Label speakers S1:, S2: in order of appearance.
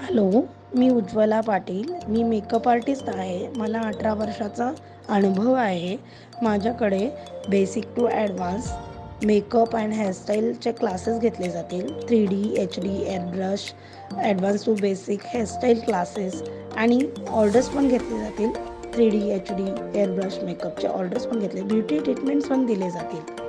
S1: Hello, मी उज्ज्वला पाटील. मी makeup artist आहे. मला 18 वर्षाचा अनुभव आहे. माझ्याकडे basic to advance makeup and हेअरस्टाईलचे क्लासेस घेतले जातील. 3D, HD, airbrush, advance to basic hairstyle classes आणि ऑर्डर्स पण घेतले जातील. 3D, HD, एअरब्रश मेकअपचे ऑर्डर्स पण घेतले. ब्युटी ट्रीटमेंट्स पण दिले जातील.